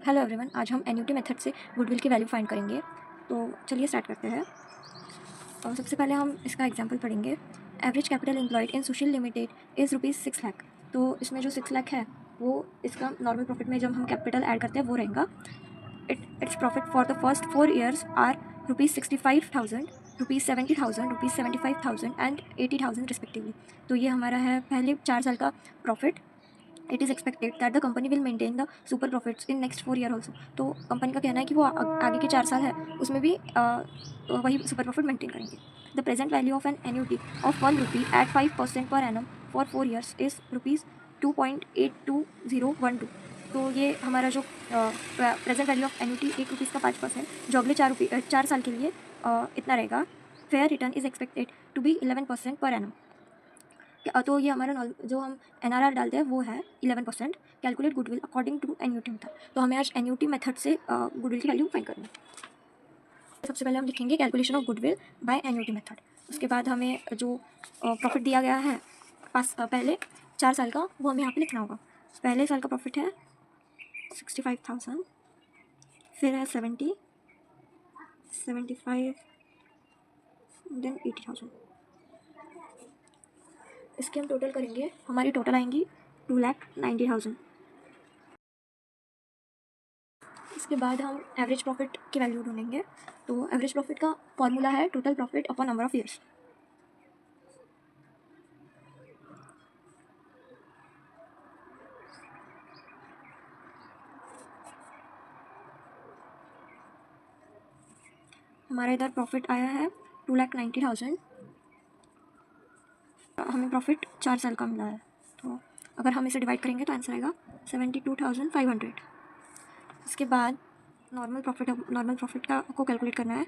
Hello everyone, आज हम annuity method से गुडविल की वैल्यू फाइंड करेंगे। तो चलिए स्टार्ट करते हैं। और सबसे पहले हम इसका एग्जांपल पढ़ेंगे। Average capital employed in Sushil limited is ₹6 lakh. तो इसमें जो 6 लाख है वो इसका नॉर्मल प्रॉफिट में जब हम कैपिटल ऐड करते हैं वो रहेगा। It's profit for the first 4 years are ₹65,000, ₹70,000, ₹75,000 and ₹80,000 respectively. तो ये हमारा है पहले 4 साल का profit. It is expected that the company will maintain the super profits in next 4 year also. तो कंपनी का कहना है कि वो आगे के 4 साल है उसमें भी वही सुपर प्रॉफिट मेंटेन करेंगे। The present value of an annuity of ₹1 at 5% per annum for 4 years is ₹2.820012। तो ये हमारा जो प्रेजेंट वैल्यू ऑफ एन्युटी ₹1 का 5% जो अगले 4 साल के लिए इतना रहेगा। Fair return is expected to be 11% per annum. तो ये हमारा जो हम NRR डालते हैं वो है 11%। Calculate goodwill according to annuity method. तो हमें आज एन्युटी मेथड से गुडविल की वैल्यू फाइंड करनी है। सबसे पहले हम लिखेंगे calculation of goodwill by annuity method. उसके बाद हमें जो प्रॉफिट दिया गया है पहले 4 साल का वो हमें यहाँ पे लिखना होगा। पहले साल का प्रॉफिट है 65,000, फिर है 70, 75, देन 80,000। इसके हम टोटल करेंगे, हमारी टोटल आएंगी 2,90,000। इसके बाद हम एवरेज प्रॉफिट की वैल्यू ढूंढेंगे। तो एवरेज प्रॉफिट का फॉर्मूला है total profit upon number of years. हमारा इधर प्रॉफिट आया है 2,90,000। हमें प्रॉफिट 4 साल का मिला है। तो अगर हम इसे डिवाइड करेंगे तो आंसर आएगा 72,500। इसके बाद नॉर्मल प्रॉफिट का को कैलकुलेट करना है।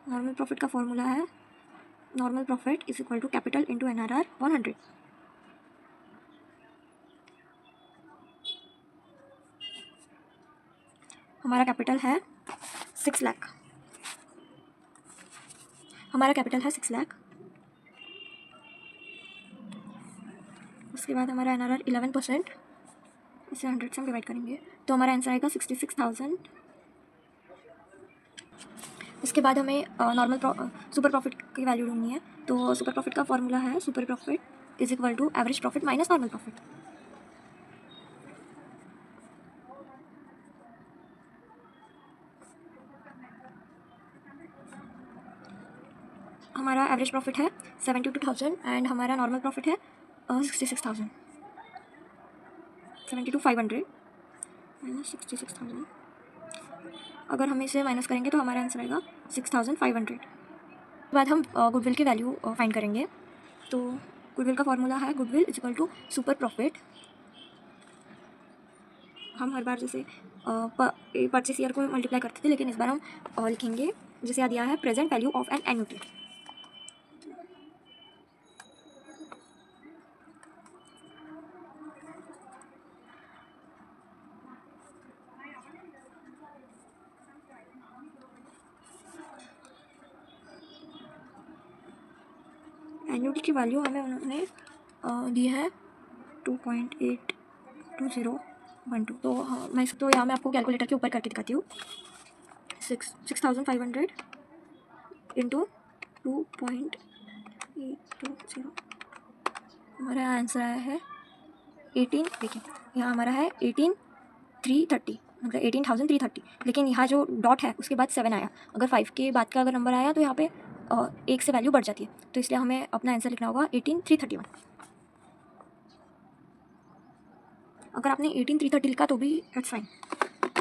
नॉर्मल प्रॉफिट का फॉर्मूला है normal profit is equal to capital into NRR 100। हमारा कैपिटल है 6 लाख। उसके बाद हमारा NRR 11%, इसे 100 से हम डिवाइड करेंगे तो हमारा आंसर आएगा 66,000। इसके बाद हमें सुपर प्रॉफिट की वैल्यू ढूंढनी है। तो सुपर प्रॉफिट का फॉर्मूला है super profit is equal to average profit minus normal profit. हमारा एवरेज प्रॉफिट है 72,000 एंड हमारा नॉर्मल प्रॉफिट है 66,000। 72,500 माइनस 66,000। अगर हम इसे माइनस करेंगे तो हमारा आंसर आएगा 6,500। बाद हम गुडविल की वैल्यू फाइंड करेंगे। तो गुडविल का फॉर्मूला है goodwill is equal to super profit. हम हर बार जैसे परचेस ईयर को मल्टीप्लाई करते थे, लेकिन इस बार हम लिखेंगे जैसे यहाँ दिया है present value of an annuity. Annuity की वैल्यू हमें उन्होंने दी है 2.82012। तो मैं तो यहाँ मैं आपको कैलकुलेटर के ऊपर करके दिखाती हूँ। 6,500 इंटू 2.820। हमारा आंसर आया है 18। देखिए यहाँ हमारा है 18,330, मतलब 18,330। लेकिन यहाँ जो डॉट है उसके बाद 7 आया। अगर 5 के बाद का अगर नंबर आया तो यहाँ पे एक से वैल्यू बढ़ जाती है। तो इसलिए हमें अपना आंसर लिखना होगा 18,331। अगर आपने 18,330 लिखा तो भी इट्स फाइन।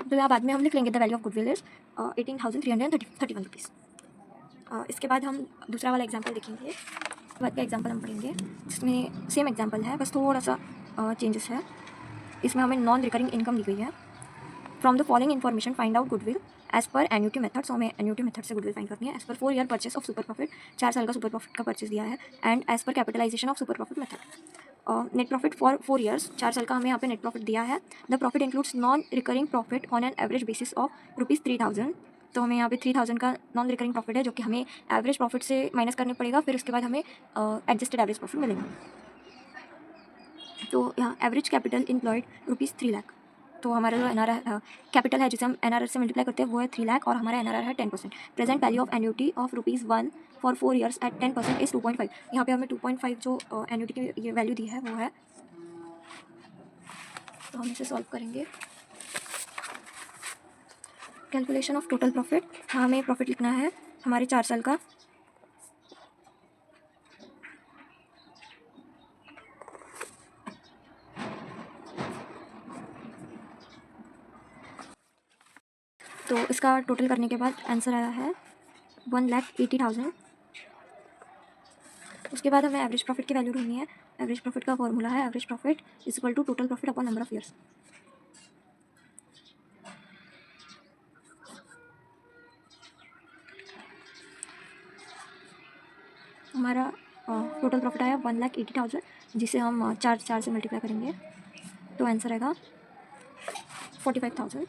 तो यहाँ बाद में हम लिख लेंगे the value of goodwill is 18,331 rupees. इसके बाद हम दूसरा वाला एग्जाम्पल देखेंगे। बाद का एग्जाम्पल हम पढ़ेंगे जिसमें सेम एग्जाम्पल है, बस थोड़ा सा चेंजेस है। इसमें हमें नॉन रिकरिंग इनकम दी गई है। From the following information find out goodwill as per annuity method. So हमें एन्युटी मेथड से गुडविल फाइंड करनी है। As per 4 year purchase of super profit, 4 साल का सुपर प्रॉफिट का परचेस दिया है। And as per capitalisation of super profit method. Net profit for 4 years, 4 साल का हमें यहाँ पे नेट प्रॉफिट दिया है। The profit includes non recurring profit on an average basis of ₹3,000। तो हमें यहाँ पे 3,000 का नॉन रिकरिंग प्रॉफिट है जो कि हमें एवरेज प्रॉफिट से माइनस करने पड़ेगा, फिर उसके बाद हमें एडजस्टेड एवरेज प्रॉफिट मिलेगा। तो यहाँ एवरेज कैपिटल एम्प्लॉयड ₹3 लाख। तो हमारा जो NRR कैपिटल है जिसे हम NRR से मल्टीप्लाई करते हैं वो है 3 लाख और हमारा NRR है 10%। Present value of annuity of ₹1 for 4 years at 10% is 2.5। यहाँ पे हमें 2.5 जो एन्युटी की ये वैल्यू दी है वो है, तो हम इसे सॉल्व करेंगे। कैलकुलेशन ऑफ टोटल प्रॉफिट, हमें प्रॉफिट लिखना है हमारे 4 साल का। तो इसका टोटल करने के बाद आंसर आया है 1,80,000। उसके बाद हमें एवरेज प्रॉफिट की वैल्यू ढूंढनी है। एवरेज प्रॉफिट का फॉर्मूला है average profit is equal to total profit upon number of years. हमारा टोटल प्रॉफिट आया 1,80,000, जिसे हम 4 से मल्टीप्लाई करेंगे तो आंसर आएगा 45,000।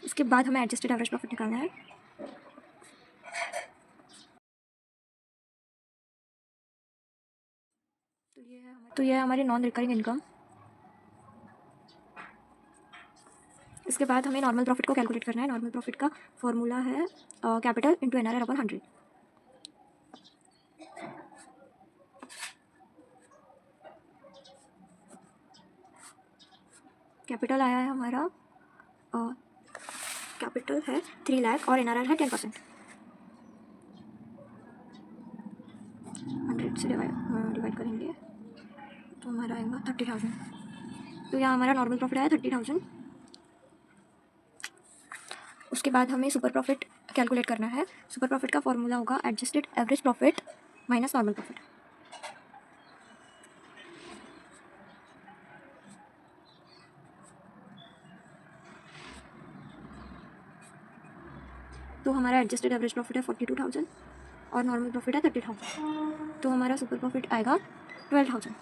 इसके बाद हमें एडजस्टेड एवरेज प्रॉफिट निकालना है। तो ये है हमारी नॉन रिकरिंग इनकम। इसके बाद हमें नॉर्मल प्रॉफिट को कैलकुलेट करना है। नॉर्मल प्रॉफिट का फॉर्मूला है capital into NRR upon 100। Capital आया है हमारा, कैपिटल है 3 लाख और NRR है 10%। 100 से डिवाइड करेंगे तो हमारा आएगा 30,000। तो यहाँ हमारा नॉर्मल प्रॉफिट आया 30,000। उसके बाद हमें सुपर प्रॉफिट कैलकुलेट करना है। सुपर प्रॉफिट का फॉर्मूला होगा adjusted average profit minus normal profit. तो हमारा एडजस्टेड एवरेज प्रॉफिट है 42,000 और नॉर्मल प्रॉफिट है 30,000। तो हमारा सुपर प्रॉफिट आएगा 12,000।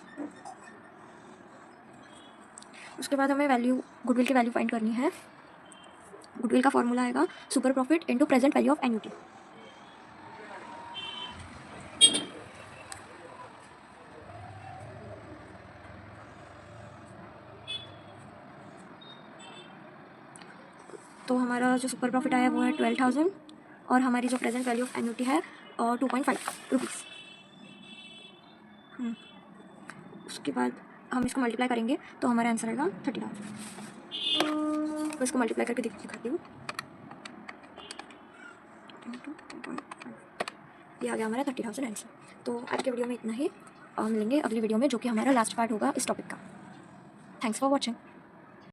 उसके बाद हमें वैल्यू गुडविल की वैल्यू फाइंड करनी है। गुडविल का फॉर्मूला आएगा super profit into present value of annuity. तो हमारा जो सुपर प्रॉफिट आया वो है 12,000 और हमारी जो प्रेजेंट वैल्यू ऑफ एन्युटी है 2.5 रुपीज़। उसके बाद हम इसको मल्टीप्लाई करेंगे तो हमारा आंसर आएगा 30,000। तो इसको मल्टीप्लाई करके दिखाती हूँ। ये आ गया हमारा 30,000 आंसर। तो आज के वीडियो में इतना ही। मिलेंगे अगली वीडियो में जो कि हमारा लास्ट पार्ट होगा इस टॉपिक का। Thanks for watching.